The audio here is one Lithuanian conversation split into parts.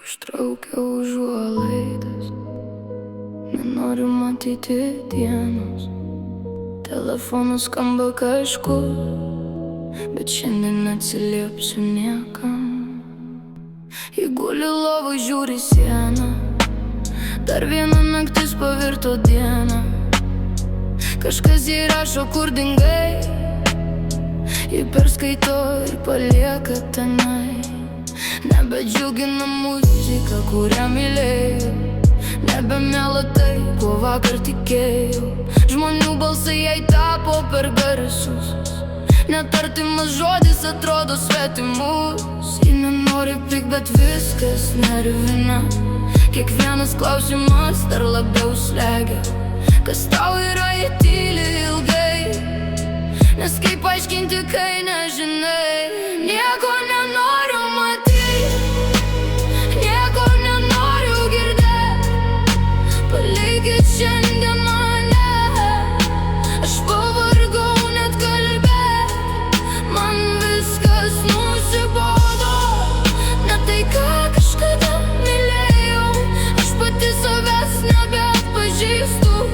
Ištraukiau užuolaidas, nenoriu matyti dienos. Telefonas skamba kažkur, bet šiandien atsiliepsiu niekam. Ji guli lovoj, žiūri sieną, dar viena naktis pavirto dieną. Kažkas jai rašo, kur dingai, ji perskaito ir palieka tenai. Nebedžiugina muzika, kurią mylėjau, nebemiela tai, kuo vakar tikėjau. Žmonių balsai jai tapo per garsus, net artimas žodis atrodo svetimus. Ji nenori pykt, bet viskas nervina, kiekvienas klausimas dar labiau slegia. Kas tau yra, jei tyli ilgai, nes kaip aiškinti, kai nežinai. Nieko nenoriu matyti, nieko nenoriu girdėti, palikit šiandien mane. Aš pavargau net kalbėti, man viskas nusibodo. Ne tai, ką kažkada mylėjau, aš pati savęs nebeatpažįstu.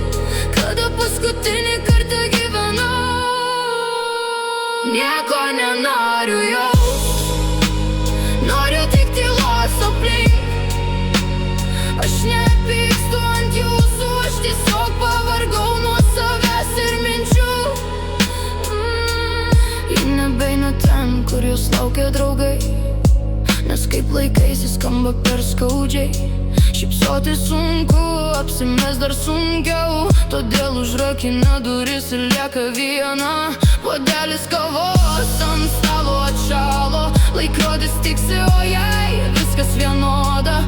Kada paskutinį kartą gyvenau, nieko nenoriu jaust, noriu tik tylos aplink. Aš nepykstu ant jūsų, aš tiesiog pavargau nuo savęs ir minčių. Ji nebeina ten, kur jūs laukia draugai, nes kaip laikaisi skamba per skaudžiai. Šypsoti sunku, apsimes dar sunkiau, todėl užrakina duris ir lieka viena. Puodelis kavos ant stalo atšalo, laikrodis tiksi, o jai viskas vienoda.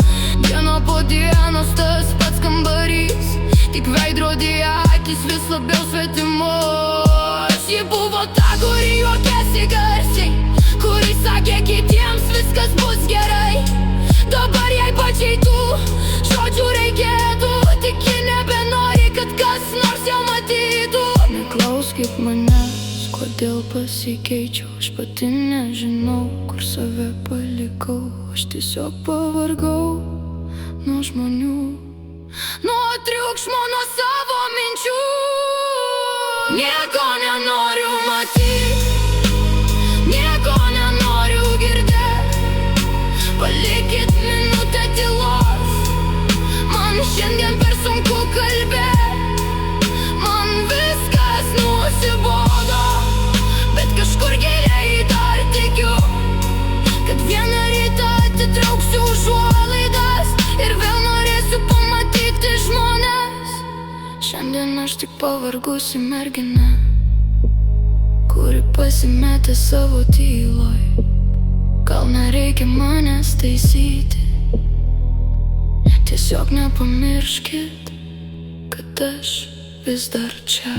Diena po dienos tas pats kambarys, tik veidrodyje akys vis labiau svetimos. Ji buvo ta, kuri juokėsi garsiai, kuri sakė kitiems viskas bus gerai. Dabar jai pačiai tų žodžių reikėtų, tik ji nebenori, kad kas nors jau matytų. Neklauskit manęs, kodėl pasikeičiau, aš pati nežinau, kur save palikau. Aš tiesiog pavargau nuo žmonių, nuo triukšmo, nuo savo minčių. Nieko nenoriu matyti, nieko nenoriu girdėti, palikit minutę tylos. Man šiandien per sunku kalbėti, man viskas nusibodo, bet kažkur giliai dar tikiu, kad vieną rytą atitrauksiu užuolaidas ir vėl norėsiu pamatyti žmones. Šiandien aš tik pavargusi mergina, kuri pasimetė savo tyloj. Gal nereikia manęs taisyti, tiesiog nepamirškit, kad aš vis dar čia.